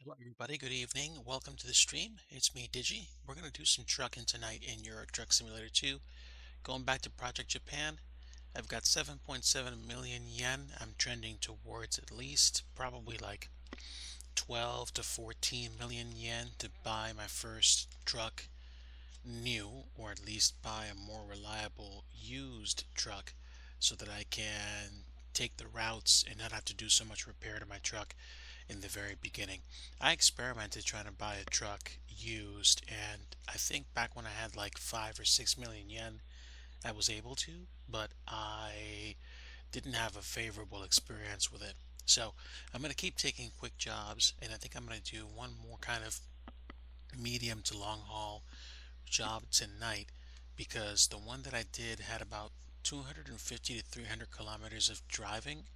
Hello, everybody. Good evening. Welcome to the stream. It's me, DIGI. We're going to do some trucking tonight in Euro Truck Simulator 2. Going back to Project Japan, I've got 7.7 million yen. I'm trending towards at least probably like 12 to 14 million yen to buy my first truck new, or at least buy a more reliable used truck so that I can take the routes and not have to do so much repair to my truck in the very beginning. I experimented trying to buy a truck used, and I think back when I had like 5 or 6 million yen, I was able to, but I didn't have a favorable experience with it. So I'm going to keep taking quick jobs, and I think I'm going to do one more kind of medium to long haul job tonight because the one that I did had about 250 to 300 kilometers of driving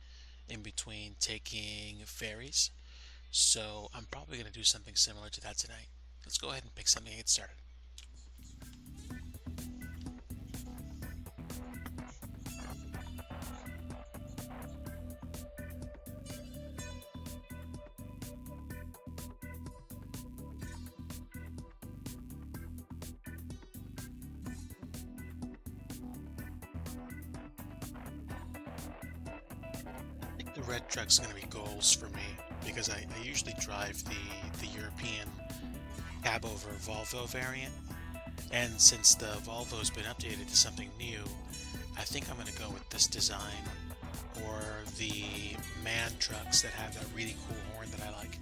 in between taking ferries. So I'm probably going to do something similar to that tonight. Let's go ahead and pick something and get started. I think the red truck's going to be goals for me because I usually drive the European cab over Volvo variant. And since the Volvo's been updated to something new, I think I'm going to go with this design or the MAN trucks that have that really cool horn that I like.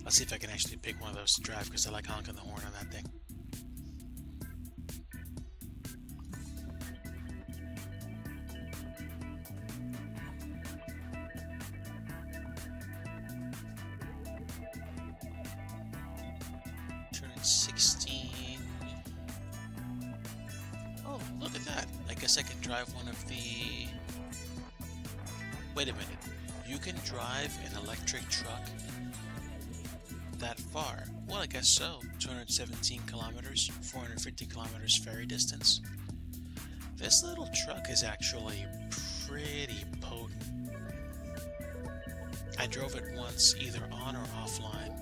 Let's see if I can actually pick one of those to drive because I like honking the horn on that thing. 216. Oh, look at that. I guess I can drive one of the... Wait a minute. You can drive an electric truck that far? Well, I guess so. 217 kilometers, 450 kilometers ferry distance. This little truck is actually pretty potent. I drove it once either on or offline.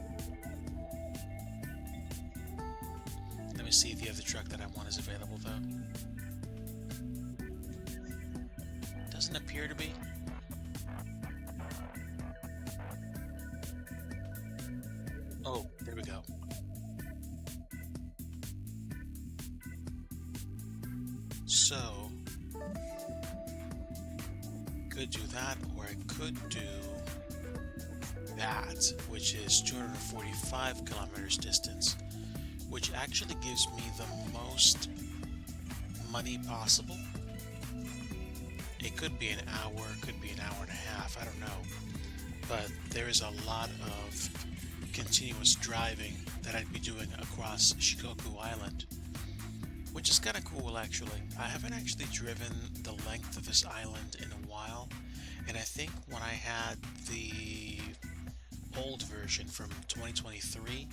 Let me see if the other truck that I want is available though. Doesn't appear to be. Oh, there we go. So, could do that, or I could do that, which is 245 kilometers distance, which actually gives me the most money possible. It could be an hour, could be an hour and a half, I don't know. But there is a lot of continuous driving that I'd be doing across Shikoku Island, which is kind of cool actually. I haven't actually driven the length of this island in a while, and I think when I had the old version from 2023,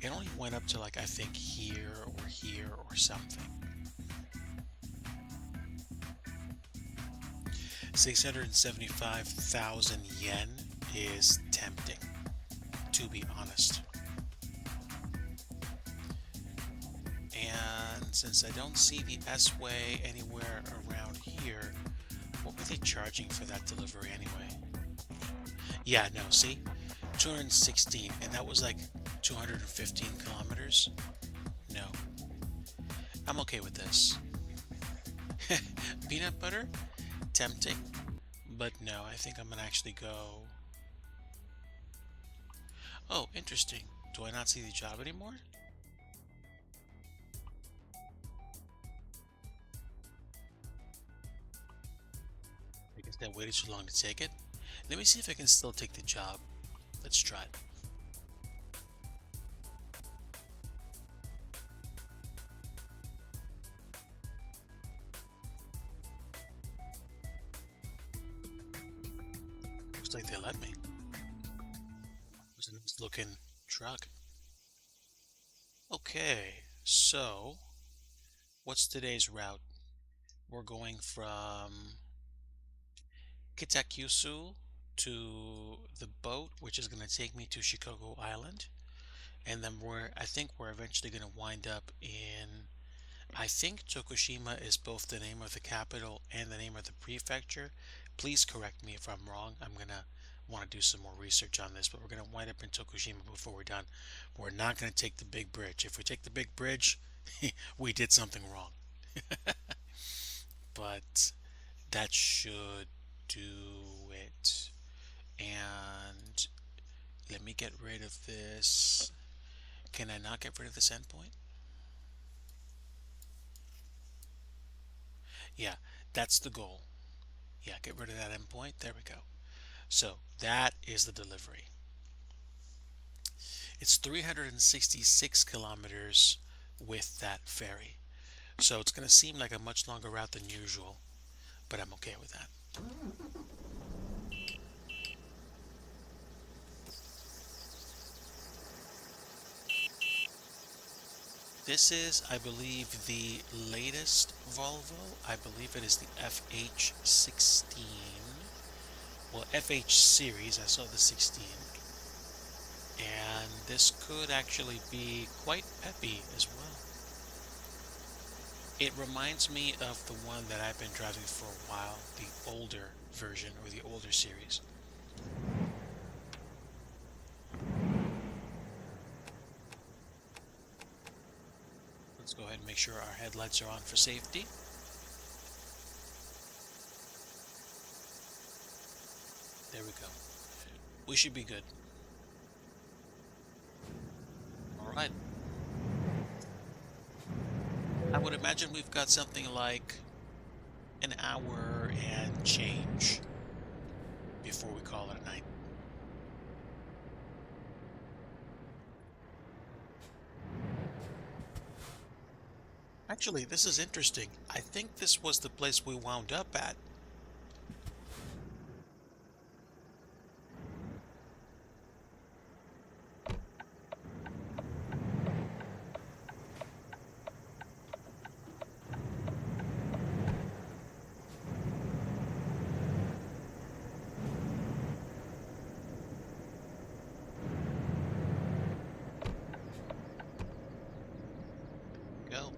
it only went up to like I think here or something. 675,000 yen is tempting, to be honest. And since I don't see the S-Way anywhere around here, what were they charging for that delivery anyway? Yeah, no, see? 216, and that was like 215 kilometers. No, I'm okay with this. Peanut butter? Tempting, but no, I think I'm gonna actually go. Oh, interesting. Do I not see the job anymore? I guess I waited too long to take it. Let me see if I can still take the job. Let's try it. Looks like they let me. It was a nice looking truck. Okay, so what's today's route? We're going from Kitakyushu to the boat, which is going to take me to Shikoku Island. And then I think we're eventually going to wind up in, I think Tokushima is both the name of the capital and the name of the prefecture. Please correct me if I'm wrong. I'm going to want to do some more research on this, but we're going to wind up in Tokushima before we're done. We're not going to take the big bridge. If we take the big bridge, we did something wrong. But that should do it. And let me get rid of this. Can I not get rid of this endpoint? Yeah, that's the goal. Yeah, get rid of that endpoint. There we go. So that is the delivery. It's 366 kilometers with that ferry. So it's going to seem like a much longer route than usual, but I'm okay with that. This is, I believe, the latest Volvo. I believe it is the FH16. Well, FH series, I saw the 16. And this could actually be quite peppy as well. It reminds me of the one that I've been driving for a while, the older version or the older series. Let's go ahead and make sure our headlights are on for safety. There we go. We should be good. All right. I would imagine we've got something like an hour and change before we call it a night. Actually, this is interesting. I think this was the place we wound up at. Go.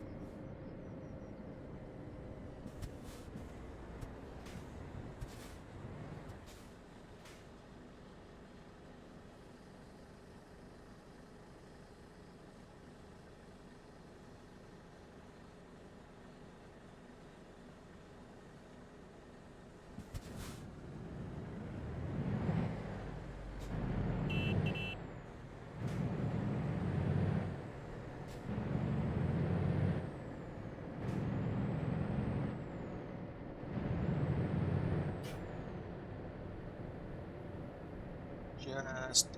Just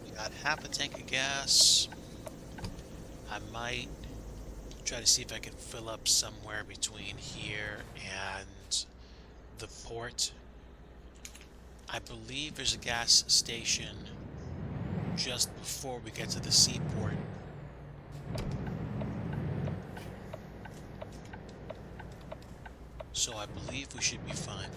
we got half a tank of gas. I might try to see if I can fill up somewhere between here and the port. I believe there's a gas station just before we get to the seaport. So I believe we should be fine.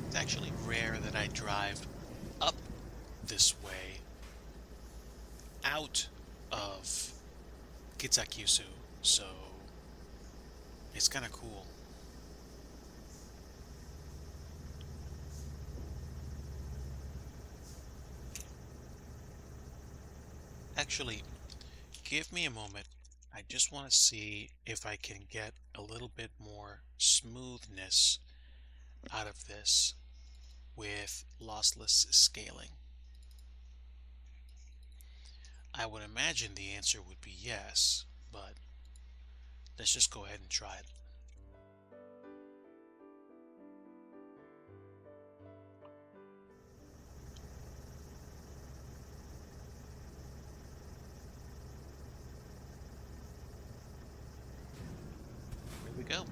It's actually rare that I drive up this way out of Kitsakyusu, so it's kind of cool. Actually, give me a moment. I just want to see if I can get a little bit more smoothness out of this with lossless scaling. I would imagine the answer would be yes, but let's just go ahead and try it. Here we go.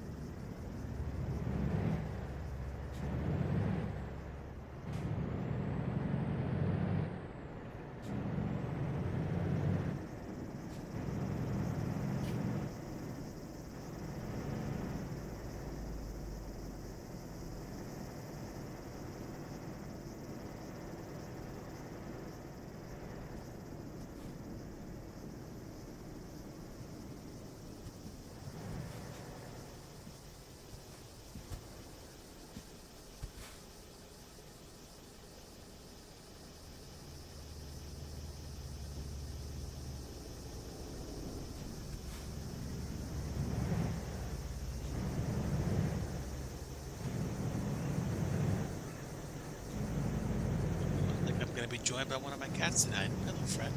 Looks like I'm going to be joined by one of my cats tonight. Hello, Fred.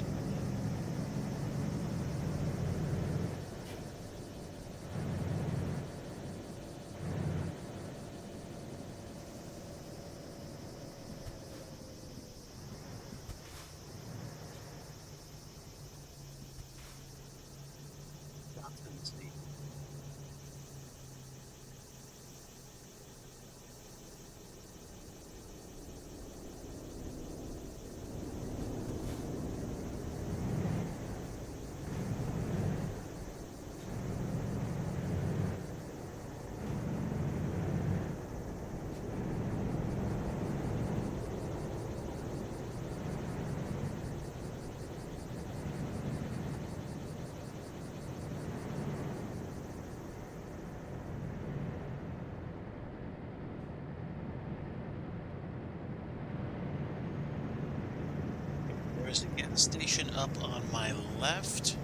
There's a gas station up on my left,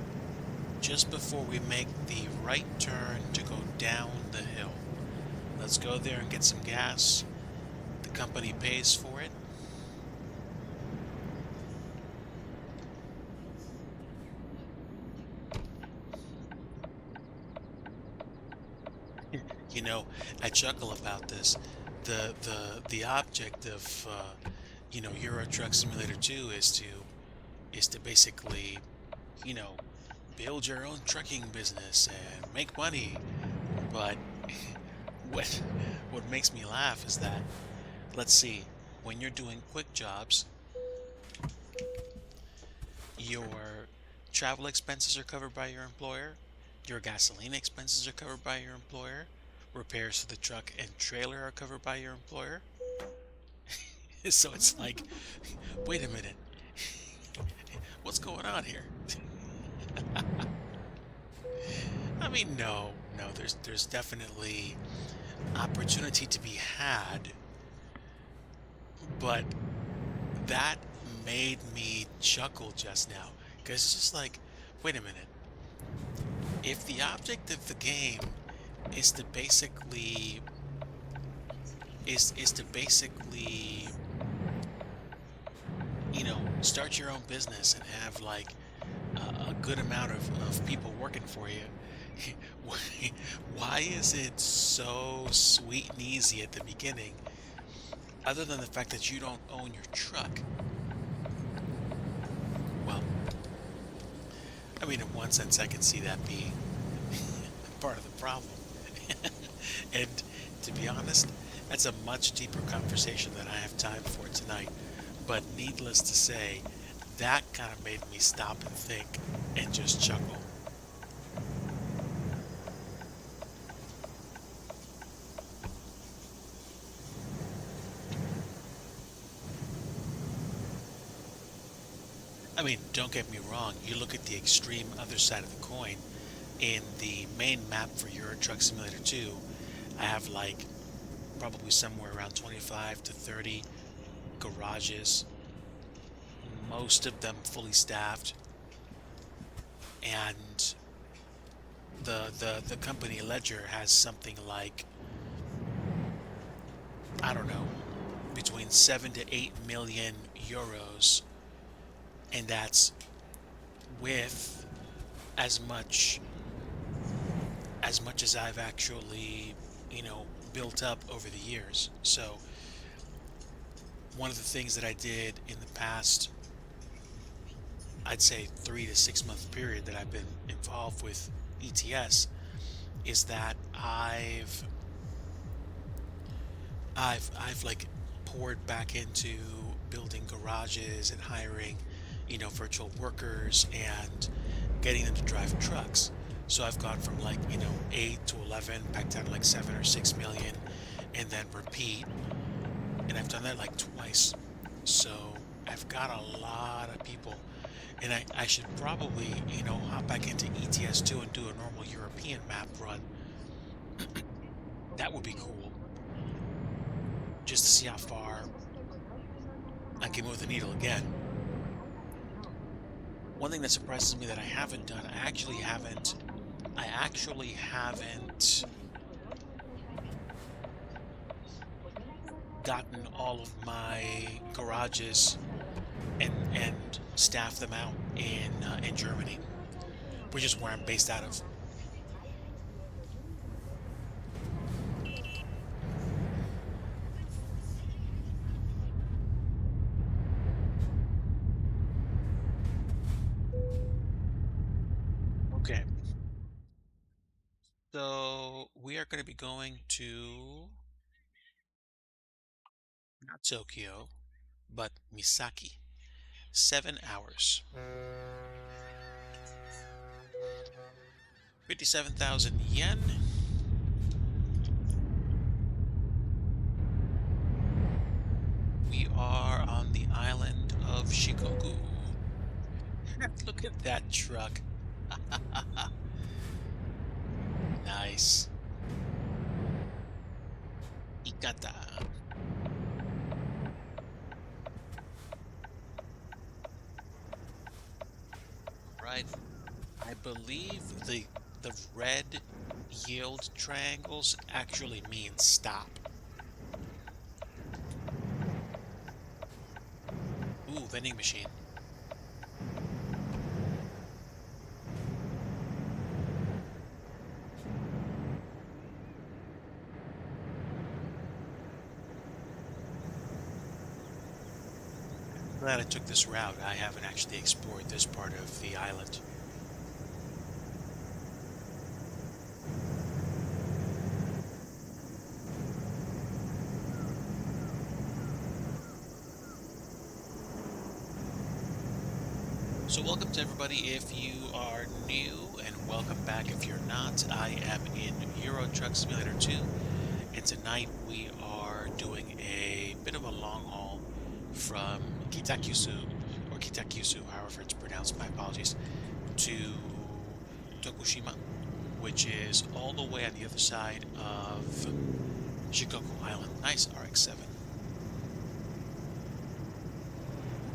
just before we make the right turn to go down the hill. Let's go there and get some gas. The company pays for it. You know, I chuckle about this. The object of Euro Truck Simulator 2 is to basically, you know, build your own trucking business and make money. But what what makes me laugh is that, let's see, when you're doing quick jobs, your travel expenses are covered by your employer, your gasoline expenses are covered by your employer, repairs to the truck and trailer are covered by your employer. So it's like, wait a minute, what's going on here? I mean, no, there's definitely opportunity to be had, but that made me chuckle just now because it's just like, wait a minute. If the object of the game is to basically is to basically, start your own business and have like a good amount of people working for you, why, why is it so sweet and easy at the beginning, other than the fact that you don't own your truck? Well, I mean, in one sense, I can see that being part of the problem. And to be honest, that's a much deeper conversation than I have time for tonight. But needless to say, that kind of made me stop and think and just chuckle. I mean, don't get me wrong, you look at the extreme other side of the coin. In the main map for Euro Truck Simulator 2, I have like probably somewhere around 25 to 30 garages, most of them fully staffed, and the company ledger has something like, I don't know, between 7 to 8 million euros, and that's with as much as I've actually, built up over the years. So one of the things that I did in the past, I'd say 3 to 6 month period that I've been involved with ETS, is that I've like poured back into building garages and hiring, virtual workers and getting them to drive trucks. So I've gone from like, 8 to 11, back down to like 7 or 6 million, and then repeat. And I've done that like twice. So I've got a lot of people. And I should probably, hop back into ETS2 and do a normal European map run. That would be cool, just to see how far I can move the needle again. One thing that surprises me that I haven't done, I actually haven't gotten all of my garages and staff them out in Germany, which is where I'm based out of. Okay, so we are going to be going to not Tokyo, but Misaki. 7 hours, 57,000 yen. We are on the island of Shikoku. Look at that truck. Nice. Ikata. Right. I believe the red yield triangles actually mean stop. Ooh, vending machine. Glad I took this route. I haven't actually explored this part of the island. So welcome to everybody if you are new, and welcome back if you're not. I am in Euro Truck Simulator 2, and tonight we are doing a bit of a long haul from Kitakyushu, or Kitakyushu, however it's pronounced, my apologies, to Tokushima, which is all the way on the other side of Shikoku Island. Nice RX-7.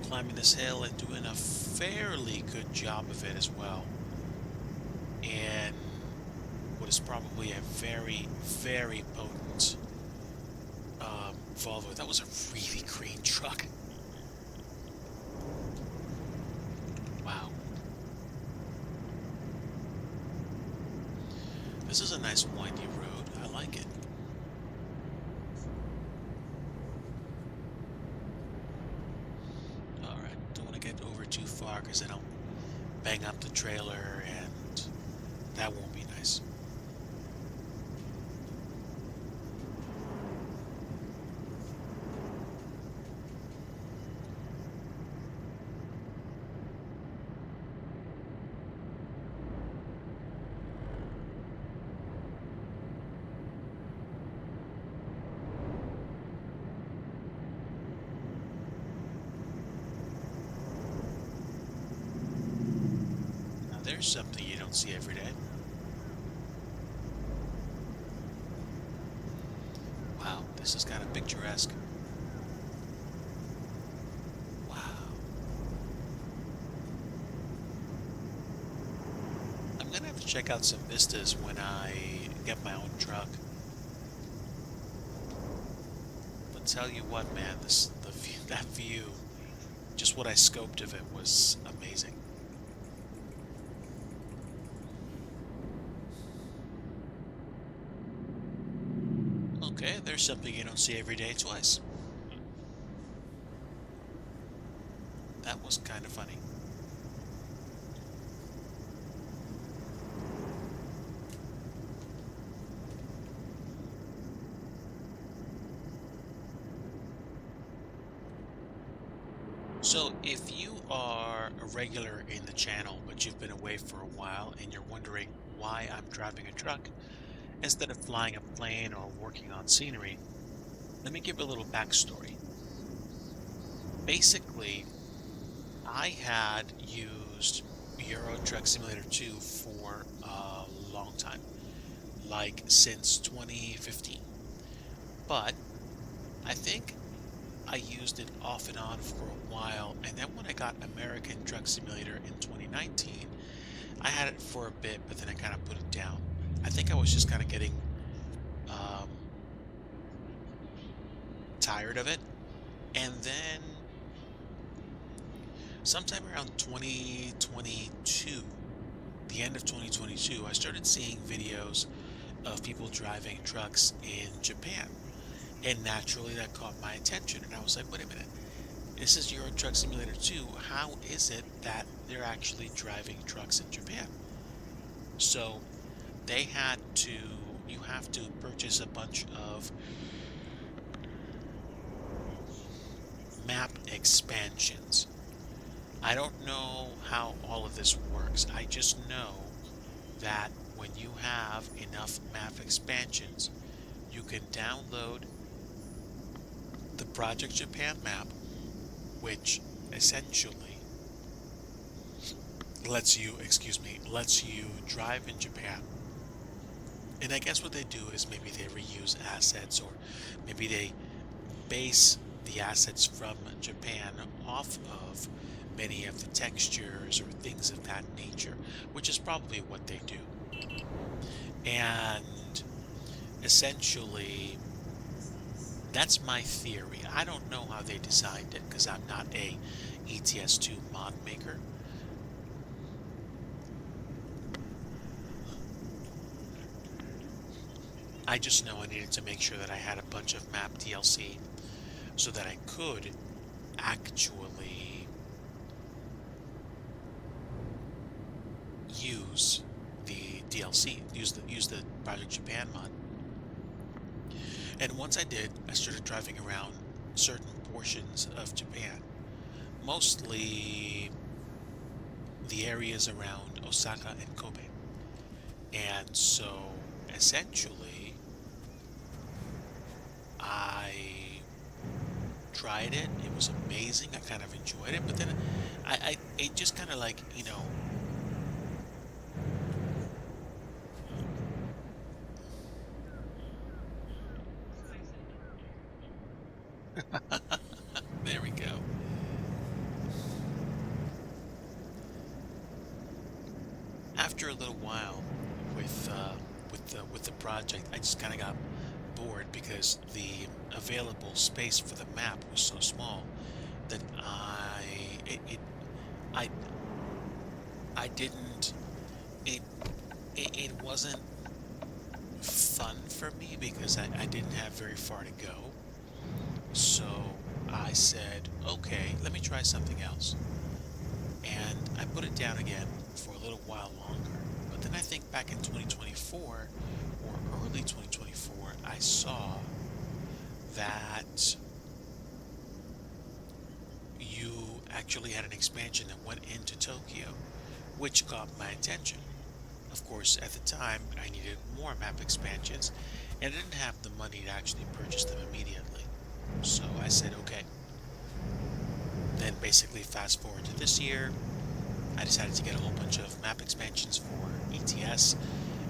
Climbing this hill and doing a fairly good job of it as well. And what is probably a very, very potent Volvo. That was a really green truck. Wow. This is a nice windy road. I like it. Alright, don't want to get over too far because then I'll bang up the trailer and that won't be nice. Now there's something you don't see every day. Wow, this is kind of picturesque. Wow. I'm gonna have to check check out some vistas when I get my own truck. But tell you what, man, that view, just what I scoped of it was amazing. Okay, there's something you don't see every day twice. That was kind of funny. So if you are a regular in the channel, but you've been away for a while and you're wondering why I'm driving a truck instead of flying a plane or working on scenery, let me give you a little backstory. Basically, I had used Euro Truck Simulator 2 for a long time, like since 2015. But I think I used it off and on for a while, and then when I got American Truck Simulator in 2019, I had it for a bit, but then I kind of put it down. I think I was just kind of getting um, tired of it. And then sometime around 2022, the end of 2022, I started seeing videos of people driving trucks in Japan. And naturally that caught my attention. And I was like, wait a minute, this is Euro Truck Simulator 2. How is it that they're actually driving trucks in Japan? So they had to, you have to purchase a bunch of map expansions. I don't know how all of this works. I just know that when you have enough map expansions, you can download the Project Japan map, which essentially lets you, lets you drive in Japan. And I guess what they do is maybe they reuse assets, or maybe they base the assets from Japan off of many of the textures or things of that nature, which is probably what they do. And essentially, that's my theory. I don't know how they designed it because I'm not a ETS2 mod maker. I just know I needed to make sure that I had a bunch of map DLC so that I could actually use the DLC, use the Project Japan mod. And once I did, I started driving around certain portions of Japan, mostly the areas around Osaka and Kobe. And so essentially I tried it. It was amazing. I kind of enjoyed it, but then it just kind of like, there we go. After a little while with the project, I just kind of got bored because the available space for the map was so small that I I didn't it wasn't fun for me because I didn't have very far to go. So I said, okay, let me try something else. And I put it down again for a little while longer. But then I think back in 2024 or early 2024, I saw that you actually had an expansion that went into Tokyo, which caught my attention. Of course, at the time, I needed more map expansions, and I didn't have the money to actually purchase them immediately. So I said, okay. Then basically fast forward to this year, I decided to get a whole bunch of map expansions for ETS,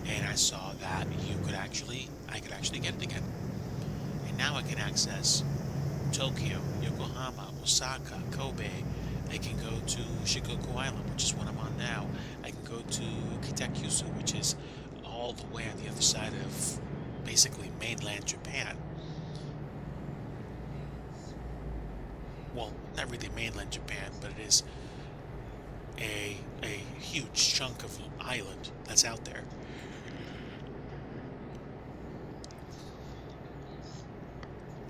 and I saw that I could actually get it again. And now I can access Tokyo, Yokohama, Osaka, Kobe, I can go to Shikoku Island, which is what I'm on now. I can go to Kitakyushu, which is all the way on the other side of basically mainland Japan. Well, not really mainland Japan, but it is a huge chunk of island that's out there.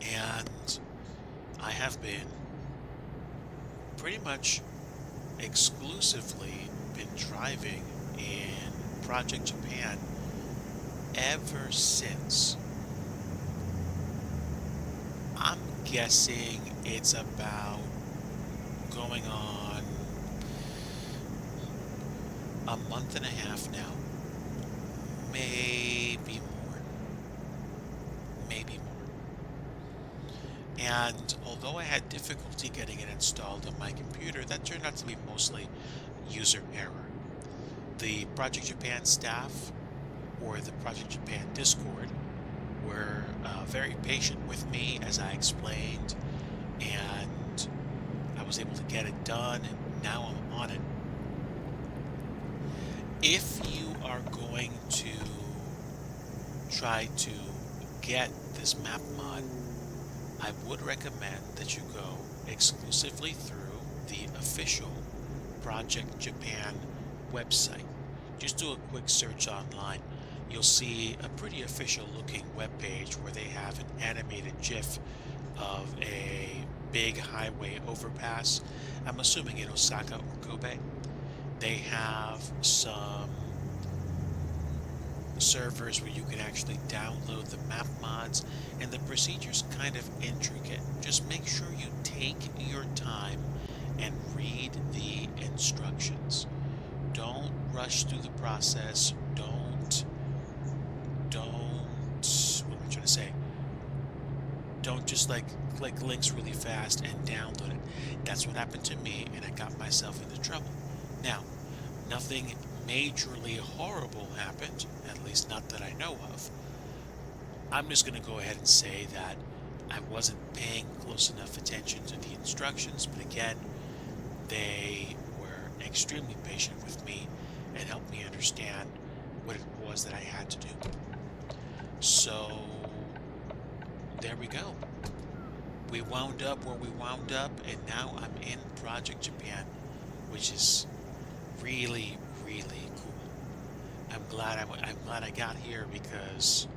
And I have been pretty much exclusively been driving in Project Japan ever since. I'm guessing it's about going on a month and a half now. Maybe more. Maybe more. And although I had difficulty getting it installed on my computer, that turned out to be mostly user error. The Project Japan staff or the Project Japan Discord were very patient with me as I explained, and I was able to get it done, and now I'm on it. If you are going to try to get this map mod, I would recommend that you go exclusively through the official Project Japan website. Just do a quick search online. You'll see a pretty official looking webpage where they have an animated GIF of a big highway overpass. I'm assuming in Osaka or Kobe. They have some servers where you can actually download the map mods, and the procedure's kind of intricate. Just make sure you take your time and read the instructions. Don't rush through the process. What am I trying to say? Don't just like click links really fast and download it. That's what happened to me, and I got myself into trouble. Now, nothing majorly horrible happened, at least not that I know of. I'm just going to go ahead and say that I wasn't paying close enough attention to the instructions, but again, they were extremely patient with me and helped me understand what it was that I had to do. So, there we go. We wound up where we wound up, and now I'm in Project Japan, which is really, really cool. I'm glad I got here, because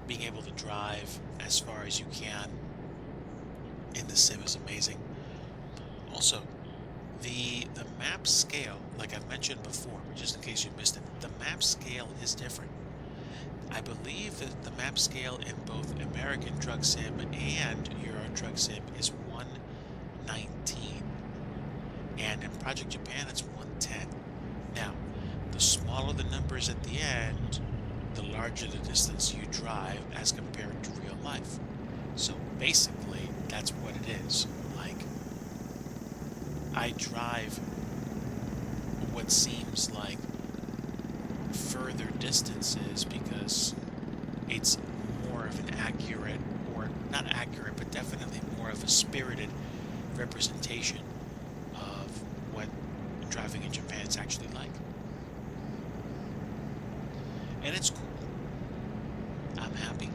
being able to drive as far as you can in the sim is amazing. Also, the map scale, like I've mentioned before, just in case you missed it, the map scale is different. I believe that the map scale in both American Truck Sim and Euro Truck Sim is 119, and in Project Japan it's 110. Now, the smaller the numbers at the end, the larger the distance you drive as compared to real life. So basically, that's what it is. Like, I drive what seems like further distances because it's more of an accurate, or not accurate, but definitely more of a spirited representation of what driving in Japan is actually like. And it's cool. I'm happy.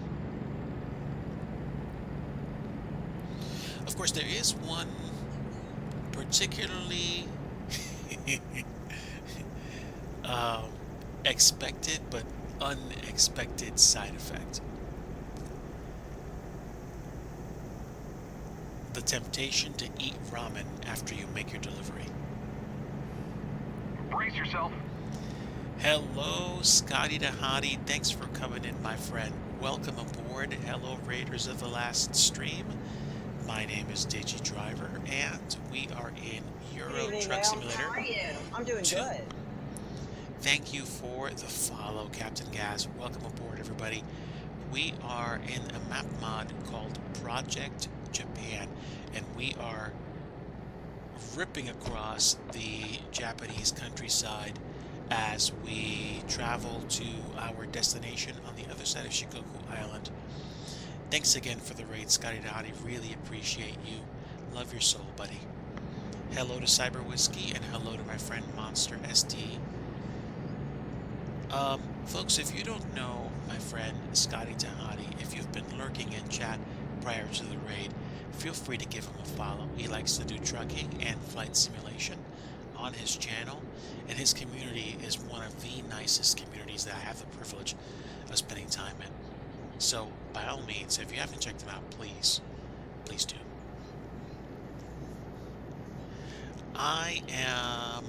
Of course, there is one particularly expected but unexpected side effect. The temptation to eat ramen after you make your delivery. Brace yourself. Hello, Scotty the Hottie. Thanks for coming in, my friend. Welcome aboard. Hello, Raiders of the Last Stream. My name is DIGI Driver, and we are in Euro Truck Simulator. How are you? I'm doing good. Thank you for the follow, Captain Gaz. Welcome aboard, everybody. We are in a map mod called Project Japan, and we are ripping across the Japanese countryside as we travel to our destination on the other side of Shikoku Island. Thanks again for the raid, Scotty Dottie. Really appreciate you. Love your soul, buddy. Hello to Cyber Whiskey, and hello to my friend Monster SD. Folks, if you don't know my friend Scotty Tahati, if you've been lurking in chat prior to the raid, feel free to give him a follow. He likes to do trucking and flight simulation on his channel, and his community is one of the nicest communities that I have the privilege of spending time in. So, by all means, if you haven't checked him out, please do. I am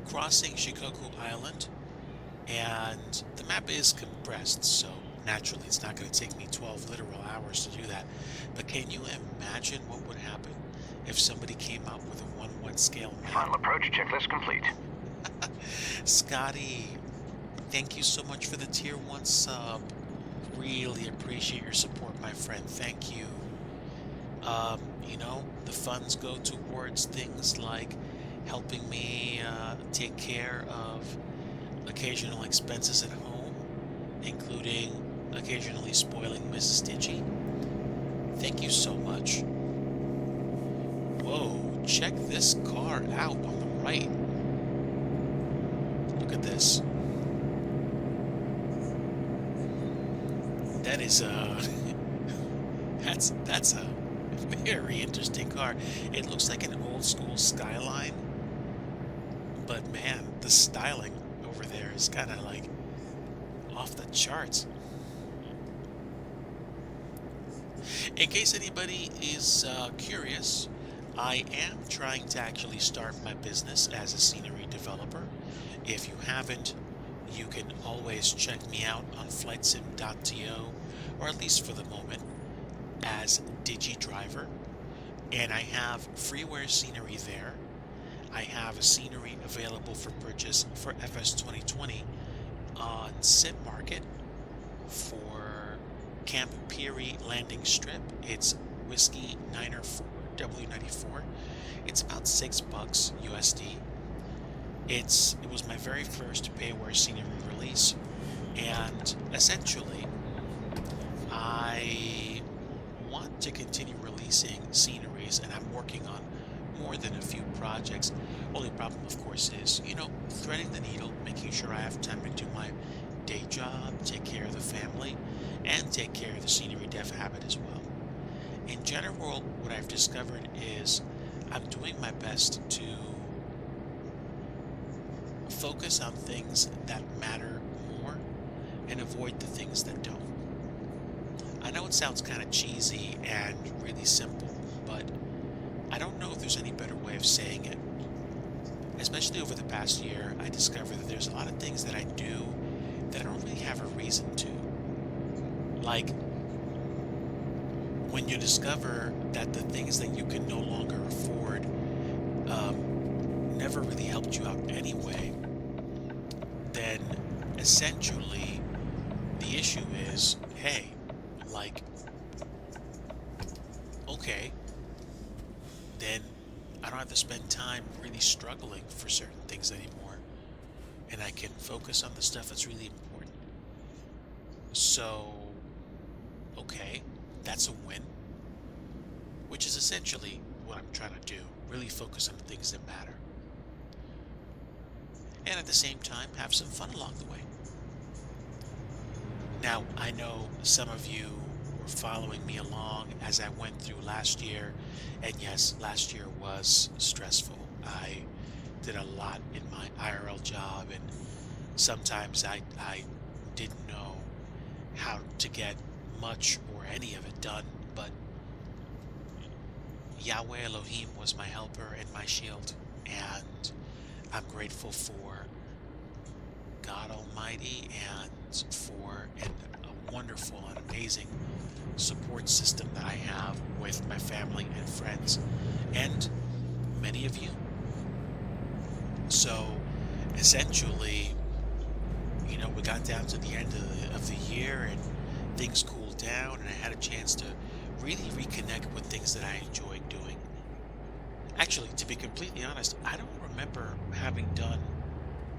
crossing Shikoku Island, and the map is compressed, so naturally it's not going to take me 12 literal hours to do that. But can you imagine what would happen if somebody came out with a 1/1 scale map? Final approach checklist complete. Scotty, thank you so much for the tier 1 sub. Really appreciate your support, my friend. Thank you. You know, the funds go towards things like helping me take care of occasional expenses at home, including occasionally spoiling Mrs. DIGI. Thank you so much. Whoa, check this car out on the right. Look at this. That is that's a very interesting car. It looks like an old school Skyline, but man, the styling over there is kind of like off the charts. In case anybody is curious, I am trying to actually start my business as a scenery developer. If you haven't, you can always check me out on flightsim.to, or at least for the moment, as DIGI Driver. And I have freeware scenery there. I have a scenery available for purchase for FS 2020 on Sim Market for Camp Peary Landing Strip. It's Whiskey 904 W94. It's about $6 USD. It was my very first payware scenery release, and essentially I want to continue releasing sceneries, and I'm working on more than a few projects. Only problem, of course, is, you know, threading the needle, making sure I have time to do my day job, take care of the family, and take care of the scenery dev habit as well. In general, what I've discovered is I'm doing my best to focus on things that matter more and avoid the things that don't. I know it sounds kind of cheesy and really simple, but I don't know if there's any better way of saying it. Especially over the past year, I discovered that there's a lot of things that I do that I don't really have a reason to. Like, when you discover that the things that you can no longer afford never really helped you out anyway, then essentially the issue is, hey, like, okay, then I don't have to spend time really struggling for certain things anymore, and I can focus on the stuff that's really important. So, okay, that's a win, which is essentially what I'm trying to do, really focus on the things that matter. And at the same time, have some fun along the way. Now, I know some of you were following me along as I went through last year, and yes, last year was stressful. I did a lot in my IRL job, and sometimes I didn't know how to get much or any of it done, but Yahweh Elohim was my helper and my shield, and I'm grateful for God Almighty and for a wonderful and amazing support system that I have with my family and friends, and many of you. So essentially, you know, we got down to the end of the year, and things cooled down, and I had a chance to really reconnect with things that I enjoyed doing. Actually, to be completely honest, I don't remember having done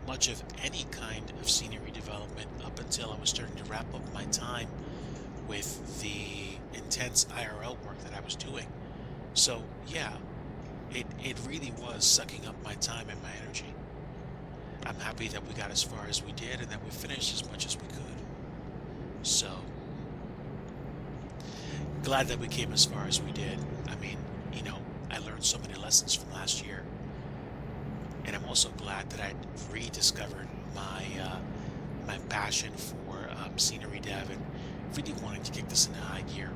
much of any kind of scenery development up until I was starting to wrap up my time with the intense IRL work that I was doing. So yeah, it really was sucking up my time and my energy. I'm happy that we got as far as we did and that we finished as much as we could. So glad that we came as far as we did. I mean, I learned so many lessons from last year, and I'm also glad that I rediscovered my passion for scenery dev and really wanting to kick this into high gear.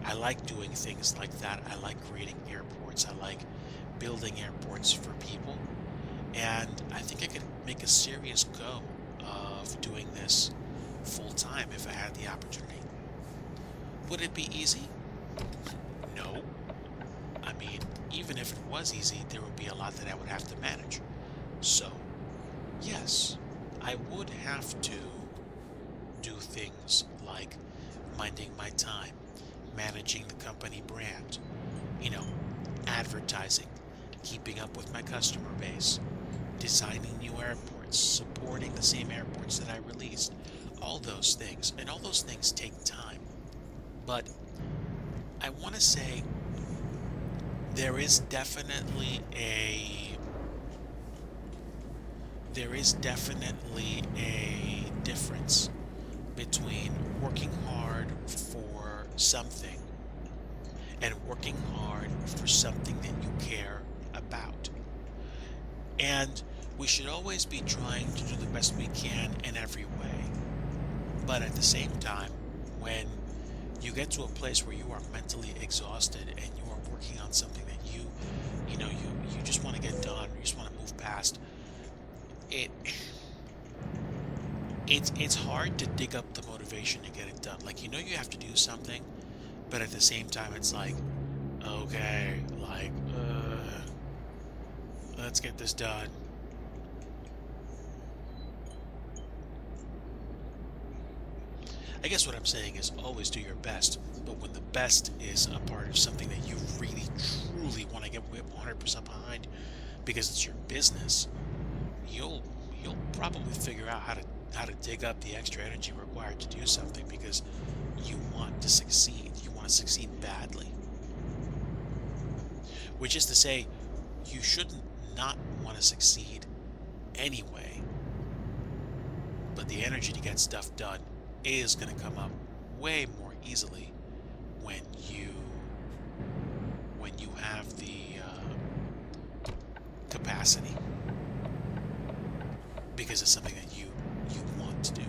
I like doing things like that. I like creating airports. I like building airports for people. And I think I could make a serious go of doing this full time if I had the opportunity. Would it be easy? No. I mean, even if it was easy, there would be a lot that I would have to manage. So, yes, I would have to do things like minding my time, managing the company brand, you know, advertising, keeping up with my customer base, designing new airports, supporting the same airports that I released, all those things. And all those things take time. But I want to say there is definitely a difference between working hard for something and working hard for something that you care about. And we should always be trying to do the best we can in every way. But at the same time, when you get to a place where you are mentally exhausted and you are working on something that you just want to get done, or you just want to move past, it it's hard to dig up the motivation to get it done. Like, you have to do something, but at the same time it's like, okay, like let's get this done. I guess what I'm saying is always do your best, but when the best is a part of something that you really truly want to get 100% behind because it's your business, you'll probably figure out how to dig up the extra energy required to do something because you want to succeed. You want to succeed badly. Which is to say, you shouldn't not want to succeed anyway. But the energy to get stuff done is going to come up way more easily when you have the capacity, because it's something that you want to do.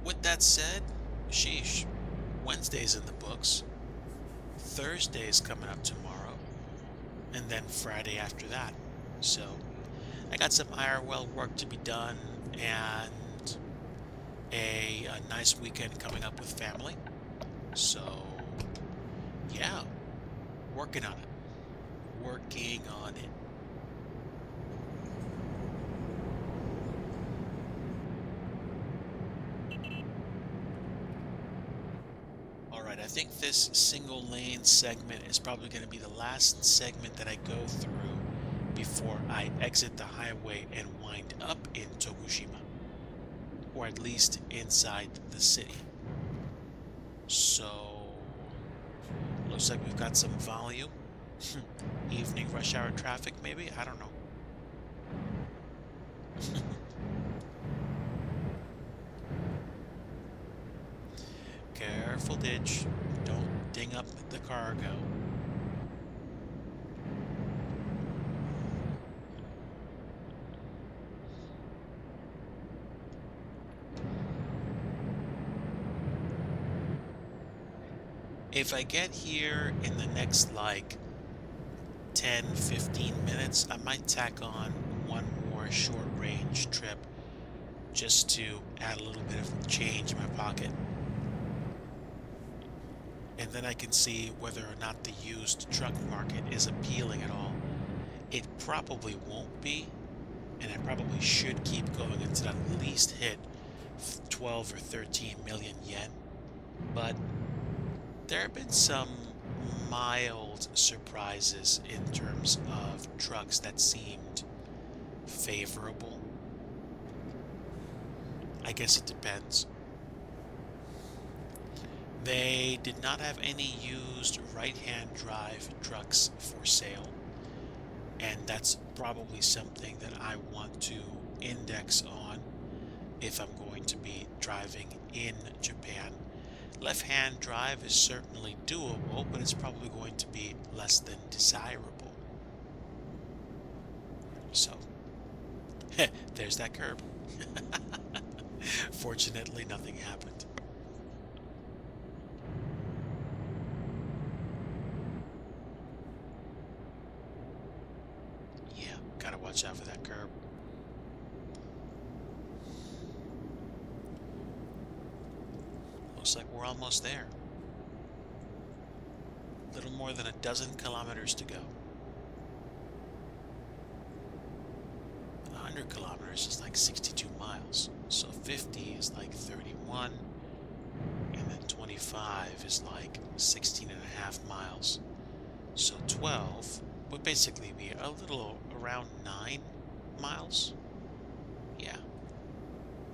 With that said, sheesh, Wednesday's in the books. Thursday's coming up tomorrow, and then Friday after that. So I got some IRL work to be done and a nice weekend coming up with family. So yeah, working on it. Working on it. Alright, I think this single lane segment is probably going to be the last segment that I go through before I exit the highway and wind up in Tokushima, or at least inside the city. So, looks like we've got some volume. Evening rush hour traffic, maybe? I don't know. Careful, ditch. Don't ding up the cargo. If I get here in the next, like, 10-15 minutes, I might tack on one more short-range trip just to add a little bit of change in my pocket. And then I can see whether or not the used truck market is appealing at all. It probably won't be, and I probably should keep going until at least hit 12 or 13 million yen. But there have been some mild surprises in terms of trucks that seemed favorable. I guess it depends. They did not have any used right-hand drive trucks for sale, and that's probably something that I want to index on if I'm going to be driving in Japan. Left-hand drive is certainly doable, but it's probably going to be less than desirable. So, there's that curb. Fortunately, nothing happened. Yeah, gotta watch out for that curb. Looks like we're almost there. A little more than a dozen kilometers to go. 100 kilometers is like 62 miles. So 50 is like 31. And then 25 is like 16 and a half miles. So 12 would basically be a little around 9 miles. Yeah.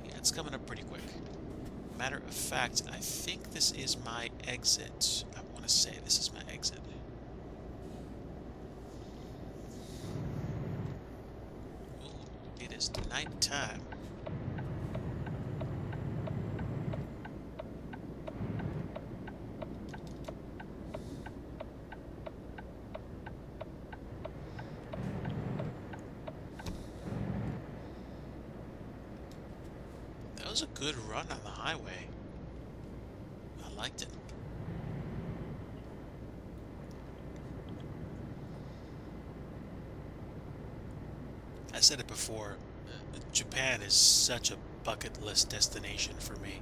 Yeah, it's coming up pretty quick. Matter of fact, I think this is my exit. I want to say this is my exit. Ooh, it is nighttime. That was a good run on the highway. I liked it. I said it before, Japan is such a bucket list destination for me.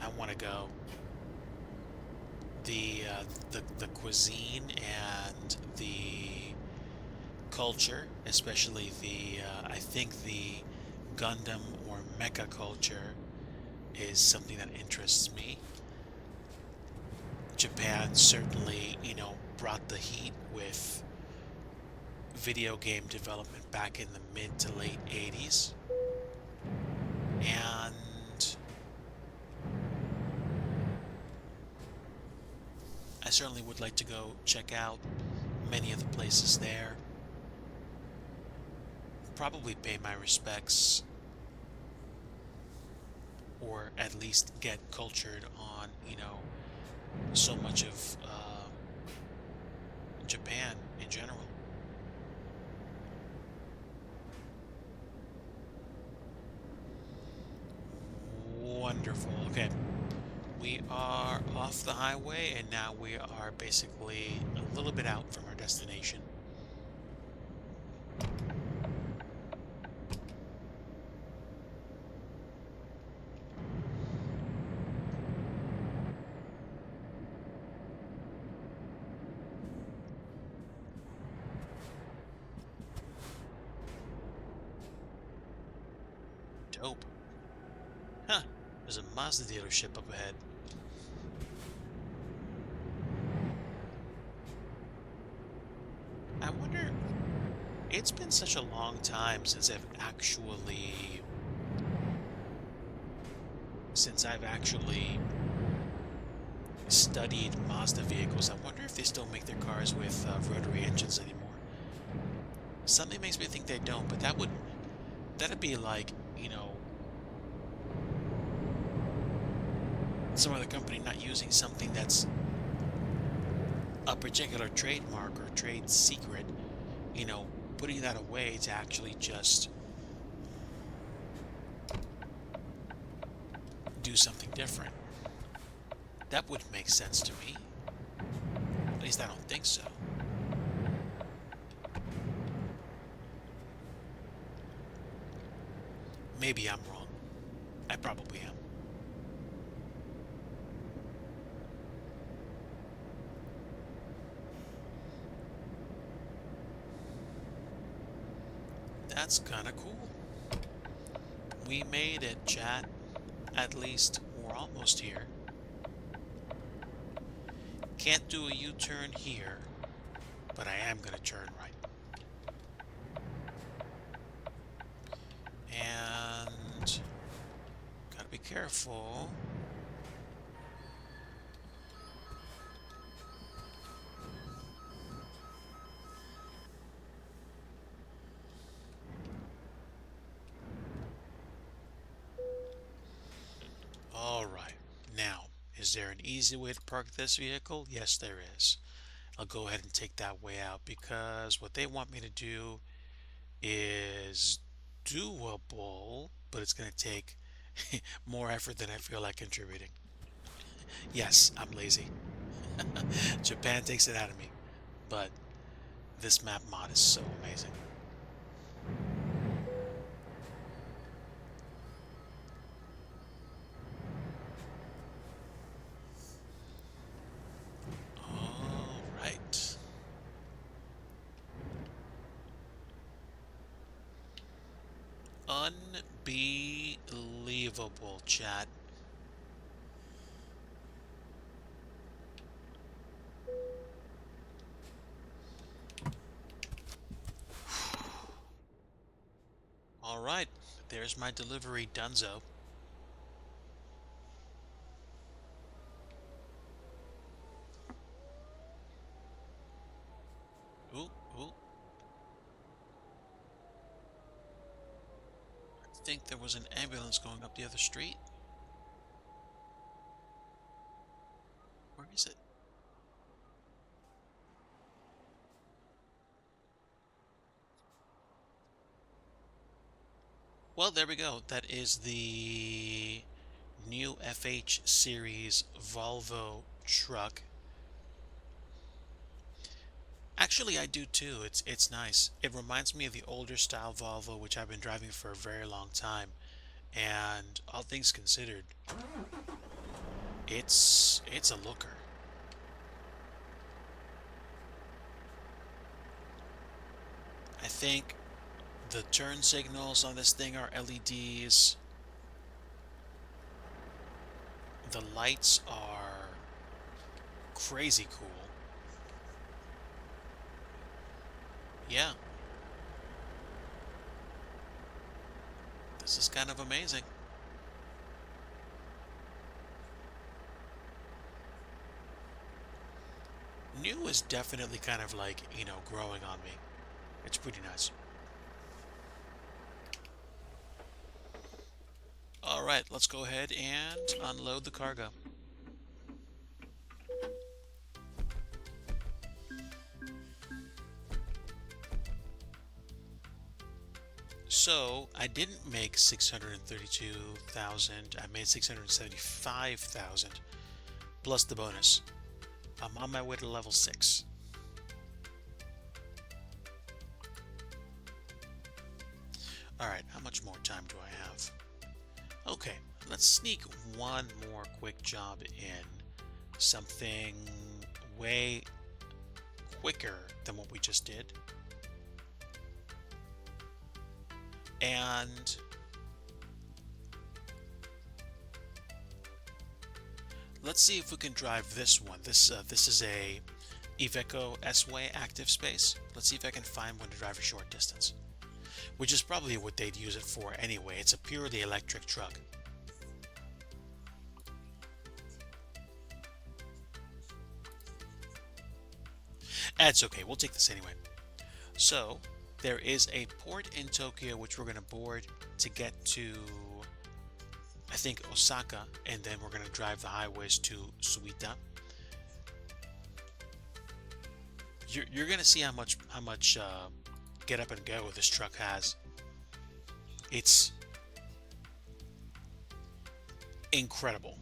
I want to go. The cuisine and the culture, especially the I think the Gundam or mecha culture is something that interests me. Japan certainly, brought the heat with video game development back in the mid to late 80s. And I certainly would like to go check out many of the places there. Probably pay my respects, or at least get cultured on, so much of Japan in general. Wonderful. Okay. We are off the highway and now we are basically a little bit out from our destination. Dope. Huh. There's a Mazda dealership up ahead. I wonder, it's been such a long time since I've actually studied Mazda vehicles. I wonder if they still make their cars with rotary engines anymore. Something makes me think they don't, but that'd be like, some other company not using something that's a particular trademark or trade secret, putting that away to actually just do something different. That wouldn't make sense to me. At least I don't think so. Maybe I'm wrong. I probably am. That's kind of cool. We made it, chat. At least we're almost here. Can't do a U-turn here, but I am going to turn right. And careful. All right. Now, is there an easy way to park this vehicle? Yes, there is. I'll go ahead and take that way out because what they want me to do is doable, but it's going to take more effort than I feel like contributing. Yes, I'm lazy. Japan takes it out of me, but this map mod is so amazing. All right. Unbelievable, chat. All right, there's my delivery dunzo. Ooh, ooh. I think there was an ambulance going up the other street. Where is it? Well, there we go. That is the new FH series Volvo truck. Actually, I do too. It's nice. It reminds me of the older style Volvo, which I've been driving for a very long time. And all things considered, it's a looker. I think the turn signals on this thing are LEDs. The lights are crazy cool. Yeah, this is kind of amazing. New is definitely kind of like, growing on me. It's pretty nice. All right, let's go ahead and unload the cargo. So I didn't make 632,000. I made 675,000 plus the bonus. I'm on my way to level 6. All right, how much more time do I have? Okay, let's sneak one more quick job in. Something way quicker than what we just did. And let's see if we can drive this one. This is a Iveco S-Way active space. Let's see if I can find one to drive a short distance, which is probably what they'd use it for anyway. It's a purely electric truck. That's okay, we'll take this anyway. So there is a port in Tokyo which we're going to board to get to, I think, Osaka, and then we're going to drive the highways to Suita. You're going to see how much get up and go this truck has. It's incredible.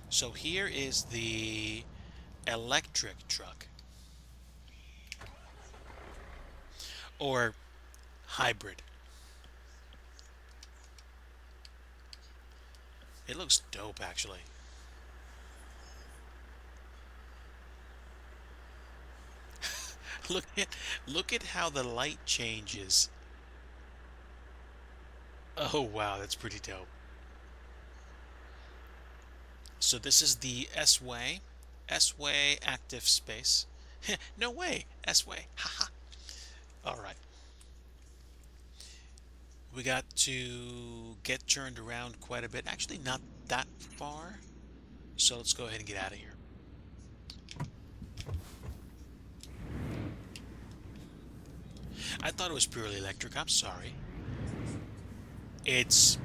So here is the electric truck, or hybrid. It looks dope, actually. Look at how the light changes. Oh wow, that's pretty dope. So this is the S-Way, S-Way active space. No way, S-Way. Haha. All right. We got to get turned around quite a bit. Actually, not that far. So let's go ahead and get out of here. I thought it was purely electric. I'm sorry. It's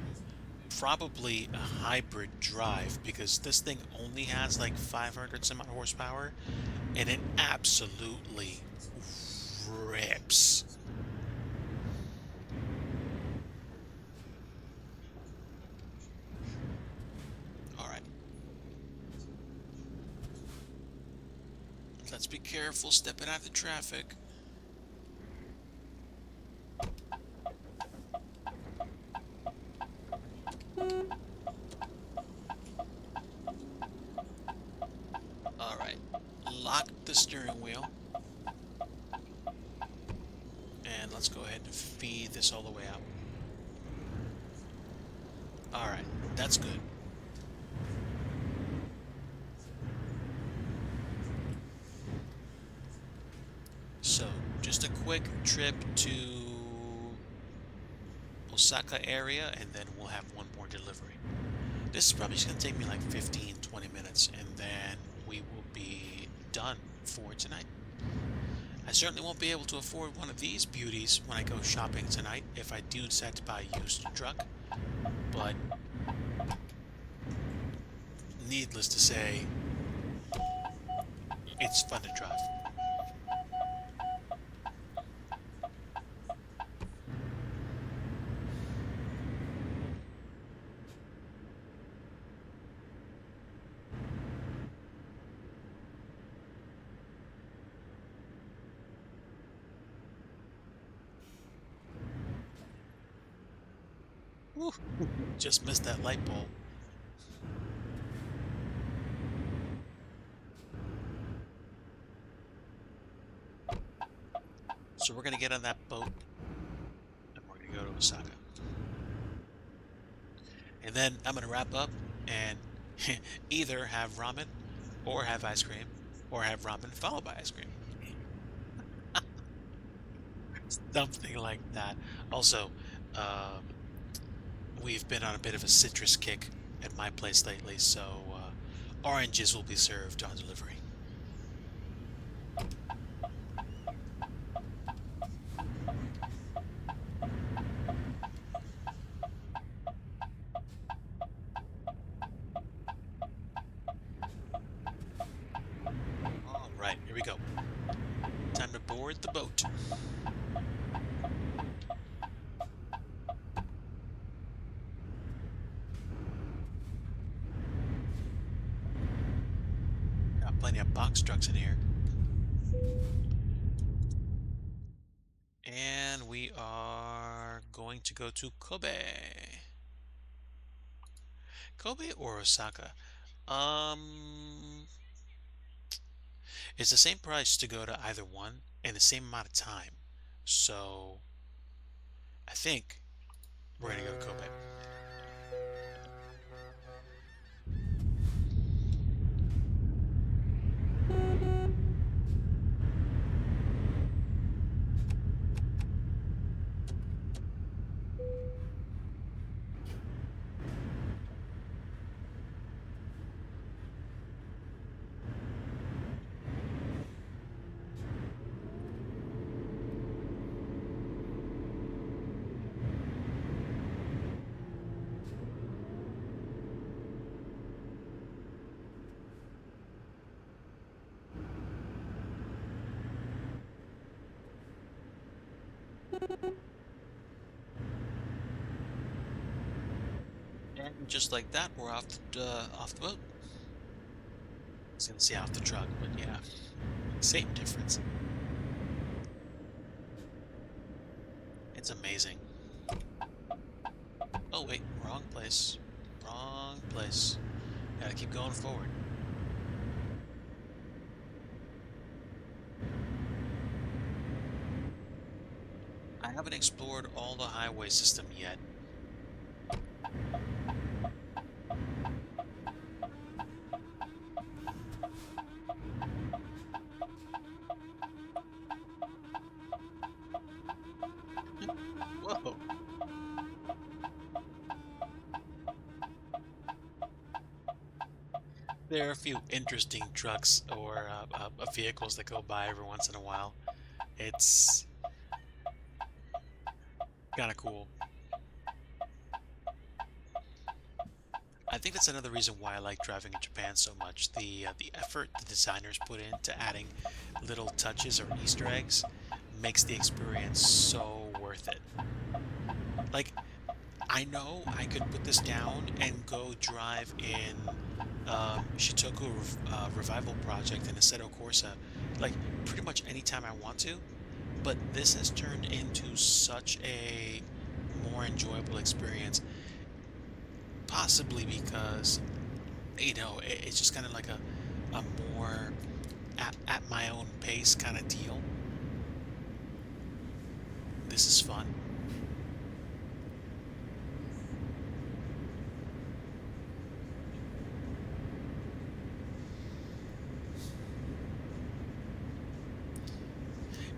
probably a hybrid drive because this thing only has like 500 some odd horsepower and it absolutely rips. All right. Let's be careful stepping out of the traffic. All right. Lock the steering wheel. And let's go ahead and feed this all the way out. All right. That's good. So, just a quick trip to Osaka area, and then we'll have one more delivery. This is probably just going to take me like 15-20 minutes, and then we will be done for tonight. I certainly won't be able to afford one of these beauties when I go shopping tonight if I do decide to buy a used truck, but needless to say, it's fun to drive. Woo. Just missed that light bulb. So we're going to get on that boat and we're going to go to Osaka. And then I'm going to wrap up and either have ramen or have ice cream or have ramen followed by ice cream. Something like that. Also, we've been on a bit of a citrus kick at my place lately, so oranges will be served on delivery. All right, here we go. Time to board the boat. Got plenty of box trucks in here. And we are going to go to Kobe. Kobe or Osaka? It's the same price to go to either one in the same amount of time. So I think we're gonna go to Kobe. And just like that, we're off the boat. I was gonna say off the truck, but yeah, same difference. It's amazing. Oh wait, wrong place. Wrong place. Gotta keep going forward. I haven't explored all the highway system yet. Whoa. There are a few interesting trucks or vehicles that go by every once in a while. It's kind of cool. I think that's another reason why I like driving in Japan so much. The effort the designers put into adding little touches or Easter eggs makes the experience so worth it. Like, I know I could put this down and go drive in Shitoku Revival Project and Assetto Corsa, like pretty much anytime I want to. But this has turned into such a more enjoyable experience, possibly because it's just kind of like a more at my own pace kind of deal. This is fun.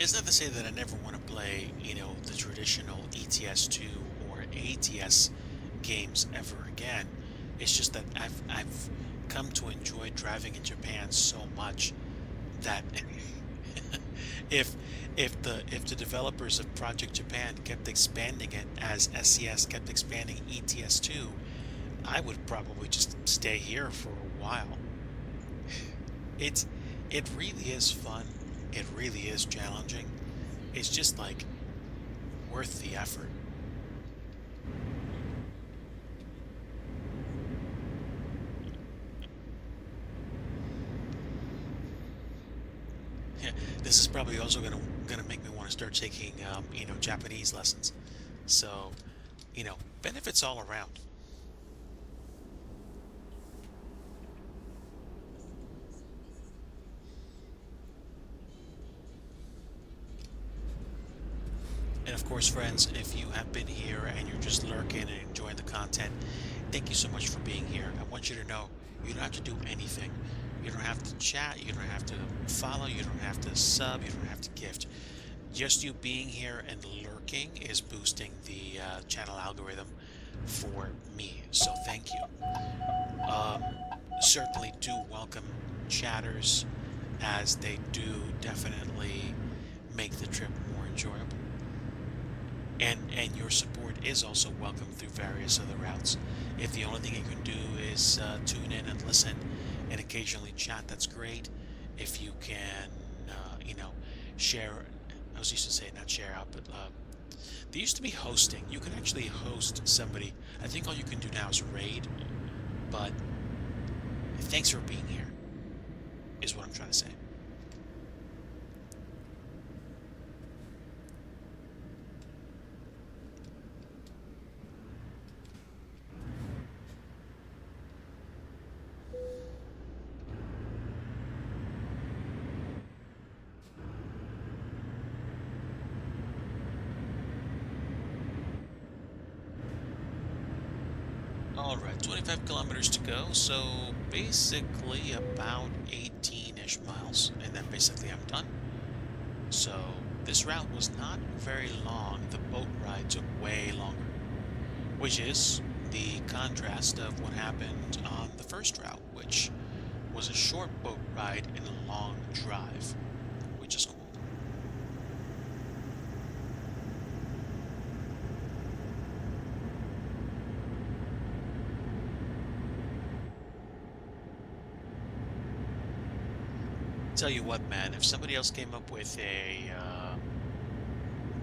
It's not to say that I never want to play, the traditional ETS2 or ATS games ever again. It's just that I've come to enjoy driving in Japan so much that if if the developers of Project Japan kept expanding it as SCS kept expanding ETS2, I would probably just stay here for a while. It's it really is fun. It really is challenging. It's just like worth the effort. Yeah, this is probably also gonna make me want to start taking Japanese lessons. So, benefits all around. And of course, friends, if you have been here and you're just lurking and enjoying the content, thank you so much for being here. I want you to know you don't have to do anything. You don't have to chat, you don't have to follow, you don't have to sub, you don't have to gift. Just you being here and lurking is boosting the channel algorithm for me. So thank you. Um, Certainly do welcome chatters, as they do definitely make the trip more enjoyable. And your support is also welcome through various other routes. If the only thing you can do is tune in and listen and occasionally chat, that's great. If you can, share. I was used to say not share out, but they used to be hosting. You can actually host somebody. I think all you can do now is raid. But thanks for being here, is what I'm trying to say. All right, 25 kilometers to go, so basically about 18-ish miles, and then basically I'm done. So this route was not very long. The boat ride took way longer, which is the contrast of what happened on the first route, which was a short boat ride and a long drive, which is cool. Tell you what, man, if somebody else came up with a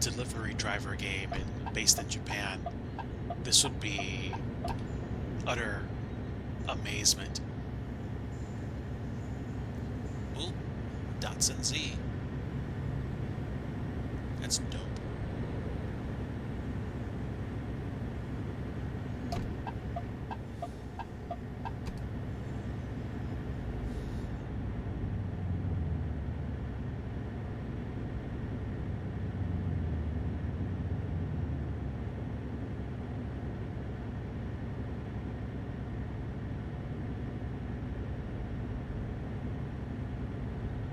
delivery driver game based in Japan, this would be utter amazement. Ooh, Datsun Z. That's dope.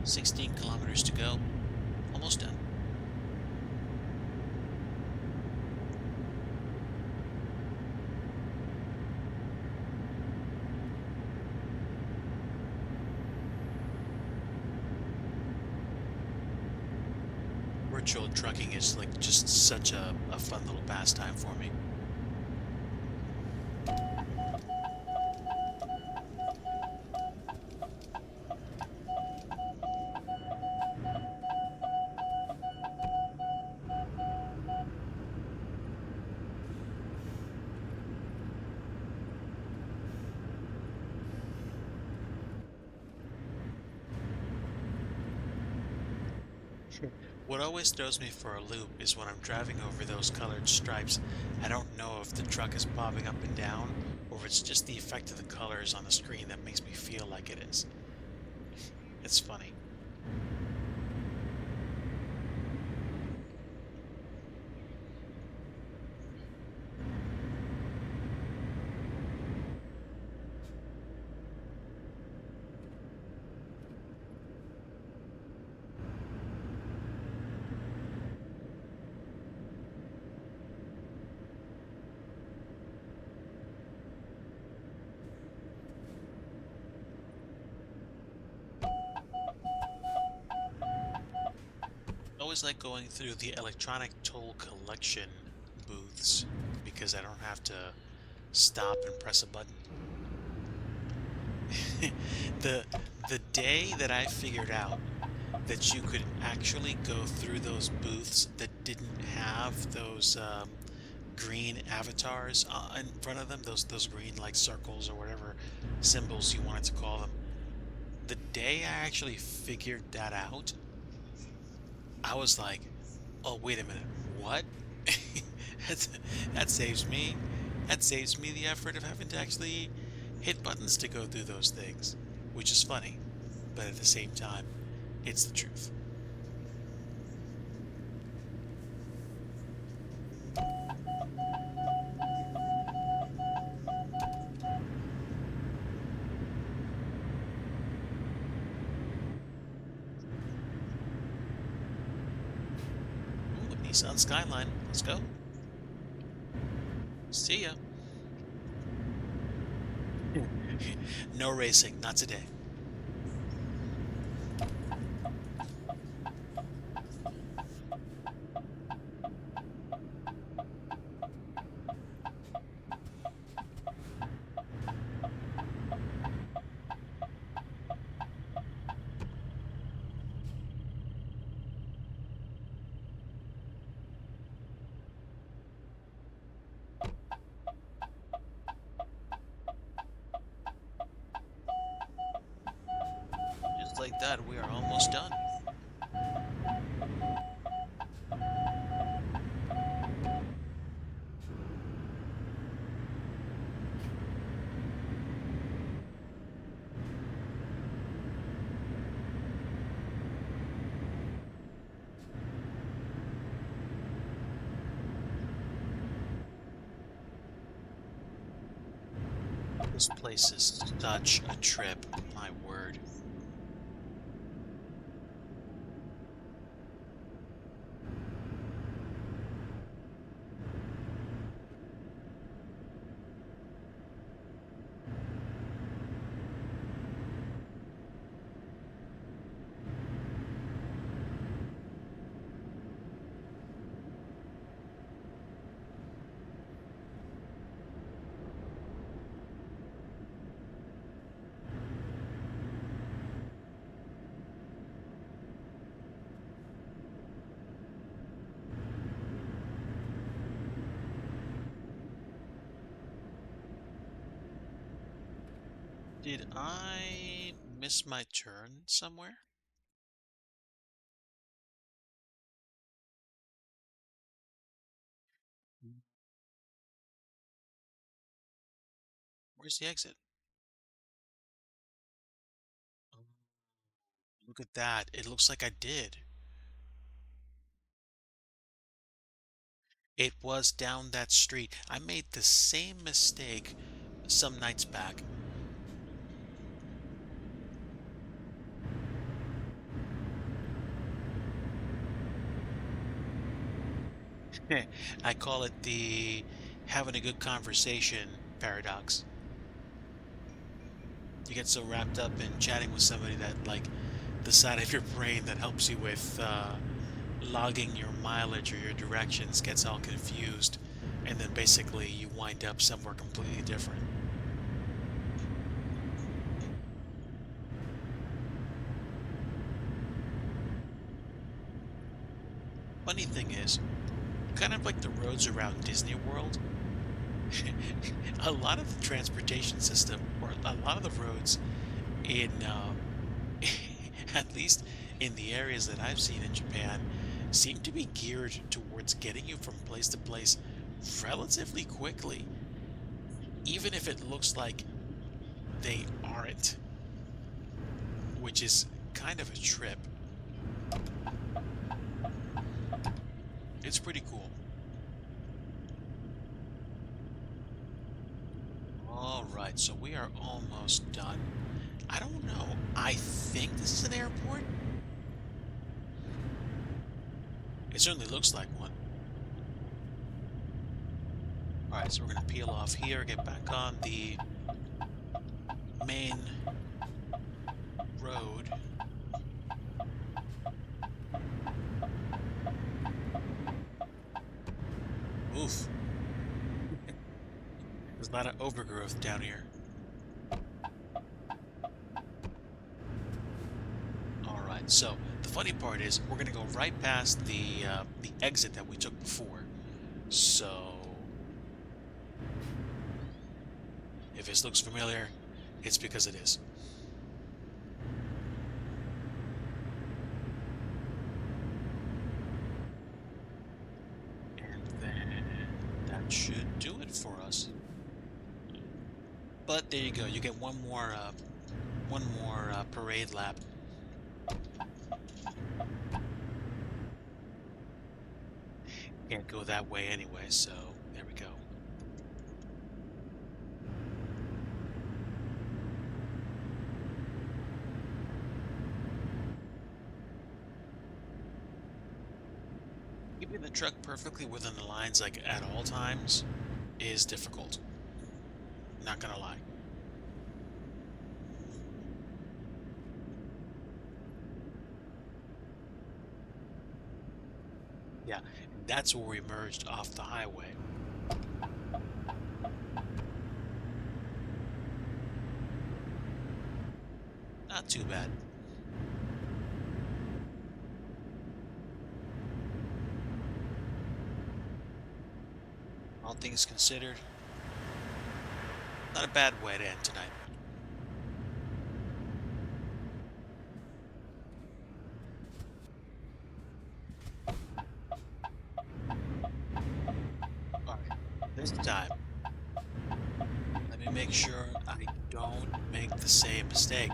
16 kilometers to go. Almost done. virtual trucking is like just such a fun little pastime for me. Sure. What always throws me for a loop is when I'm driving over those colored stripes. I don't know if the truck is bobbing up and down or if it's just the effect of the colors on the screen that makes me feel like it is. It's funny. I always like going through the electronic toll collection booths because I don't have to stop and press a button. the the day that I figured out that you could actually go through those booths that didn't have those green avatars in front of them, those green like circles or whatever symbols you wanted to call them. The day I actually figured that out, I was like, "Oh, wait a minute, what?" That's, that saves me. That saves me the effort of having to actually hit buttons to go through those things, which is funny, but at the same time, it's the truth. Ooh, Nissan Skyline. Let's go. See ya. No racing, not today. Just like that, we are almost done. This place is such a trip, my word. Did I miss my turn somewhere? Mm. Where's the exit? Oh, look at that. It looks like I did. It was down that street. I made the same mistake some nights back. I call it the having a good conversation paradox. You get so wrapped up in chatting with somebody that like the side of your brain that helps you with logging your mileage or your directions gets all confused, and then basically you wind up somewhere completely different. Funny thing is, kind of like the roads around Disney World, a lot of the transportation system, or a lot of the roads in, at least in the areas that I've seen in Japan, seem to be geared towards getting you from place to place relatively quickly, even if it looks like they aren't, which is kind of a trip. It's pretty cool. All right, so we are almost done. I don't know. I think this is an airport. It certainly looks like one. All right, so we're going to peel off here, get back on the main road. Oof. There's a lot of overgrowth down here. All right, so the funny part is we're going to go right past the exit that we took before. So if this looks familiar, it's because it is. And then that should do it for us. But there you go. You get one more parade lap. Can't go that way anyway, so there we go. Keeping the truck perfectly within the lines, like at all times, is difficult. Not gonna lie. Yeah, that's where we merged off the highway. Not too bad. All things considered, not a bad way to end tonight. All right, this time, let me make sure I don't make the same mistake.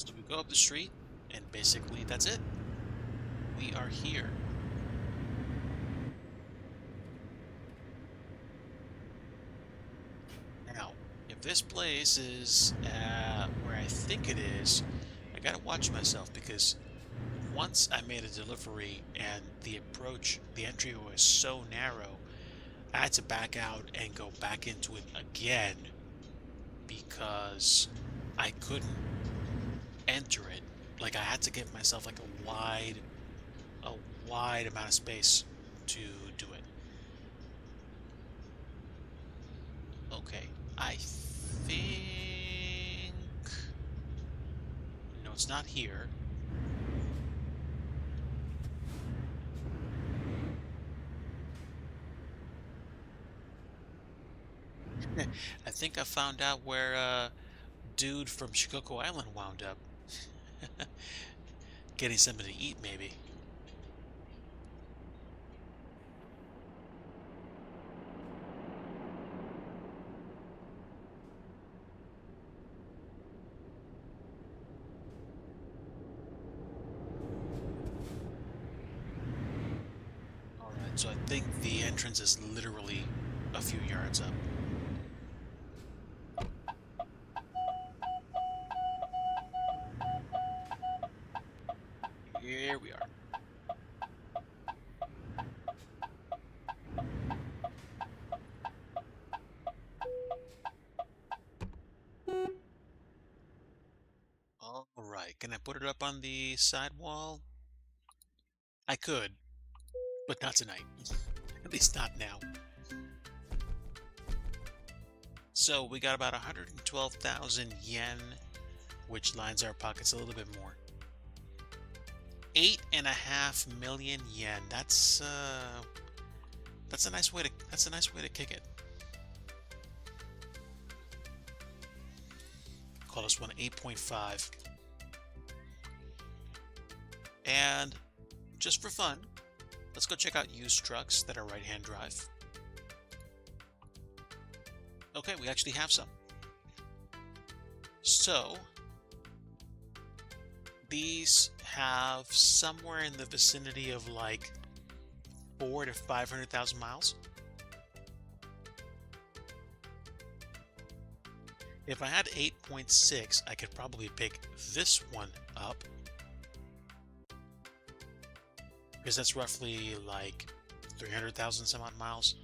So we go up the street, and basically that's it. We are here. Now, if this place is where I think it is, I gotta watch myself because once I made a delivery and the entry was so narrow, I had to back out and go back into it again because I couldn't enter it. Like I had to give myself like a wide amount of space to do it. Okay, I think no, it's not here. I think I found out where dude from Shikoku Island wound up. Getting something to eat, maybe. Alright, so I think the entrance is literally a few yards up. Here we are. All right, can I put it up on the sidewall? I could, but not tonight. At least not now. So we got about 112,000 yen, which lines our pockets a little bit more. 8.5 million yen. That's a nice way to kick it. Call this one 8.5. And just for fun, let's go check out used trucks that are right-hand drive. Okay, we actually have some. So these have somewhere in the vicinity of like 4 to 500,000 miles. If I had 8.6, I could probably pick this one up because that's roughly like 300,000 some odd miles.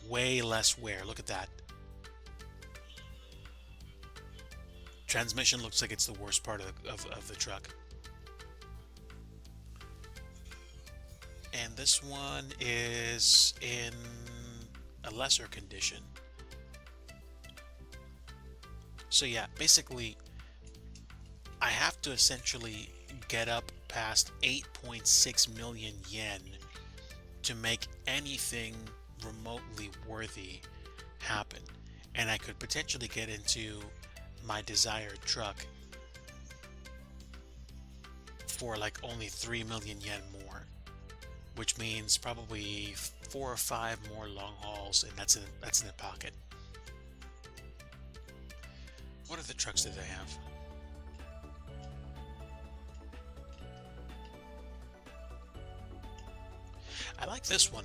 Way less wear. Look at that. Transmission looks like it's the worst part of the truck. And this one is in a lesser condition. So yeah, basically, I have to essentially get up past 8.6 million yen to make anything remotely worthy happen. And I could potentially get into my desired truck for like only 3 million yen more, which means probably 4 or 5 more long hauls, and that's in the pocket. What other trucks did they have? I like this one.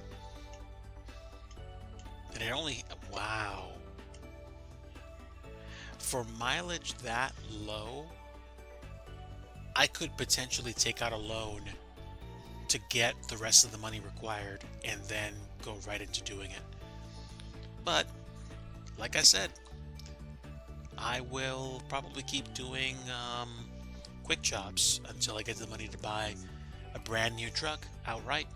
And it only, wow. For mileage that low, I could potentially take out a loan to get the rest of the money required and then go right into doing it. But like I said, I will probably keep doing quick jobs until I get the money to buy a brand new truck outright.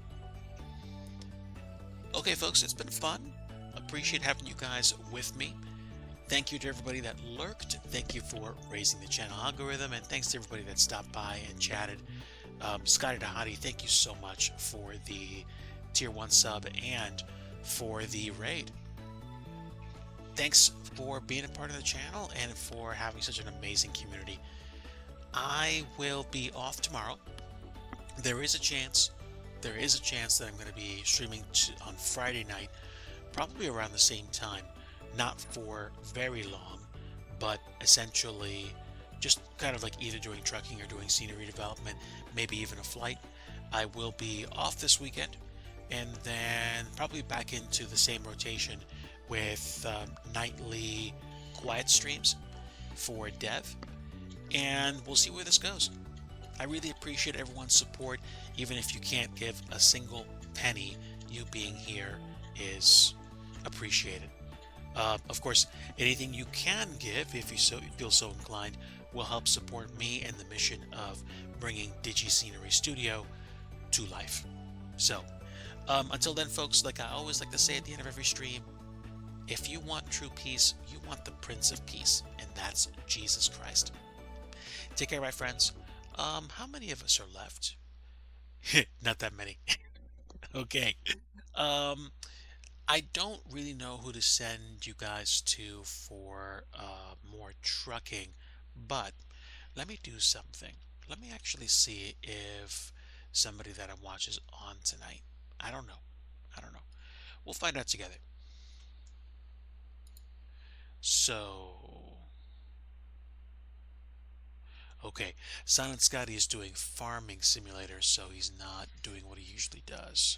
Okay, folks, it's been fun. Appreciate having you guys with me. Thank you to everybody that lurked. Thank you for raising the channel algorithm, and thanks to everybody that stopped by and chatted. Scotty Dahati, thank you so much for the tier 1 sub and for the raid. Thanks for being a part of the channel and for having such an amazing community. I will be off tomorrow. There is a chance that I'm going to be streaming on Friday night, probably around the same time. Not for very long, but essentially just kind of like either doing trucking or doing scenery development, maybe even a flight. I will be off this weekend and then probably back into the same rotation with nightly quiet streams for dev, and we'll see where this goes. I really appreciate everyone's support. Even if you can't give a single penny, you being here is appreciated. Of course, anything you can give, if you feel so inclined, will help support me and the mission of bringing DIGI Scenery Studio to life. So, until then, folks, like I always like to say at the end of every stream, if you want true peace, you want the Prince of Peace, and that's Jesus Christ. Take care, my friends. How many of us are left? Not that many. Okay. Um, I don't really know who to send you guys to for more trucking, but let me do something. Let me actually see if somebody that I watch is on tonight. I don't know. I don't know. We'll find out together. So, okay. Silent Scotty is doing farming simulator, so he's not doing what he usually does.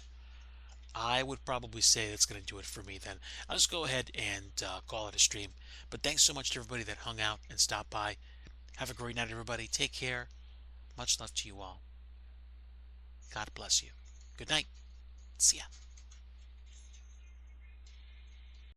I would probably say that's going to do it for me then. I'll just go ahead and call it a stream. But thanks so much to everybody that hung out and stopped by. Have a great night, everybody. Take care. Much love to you all. God bless you. Good night. See ya.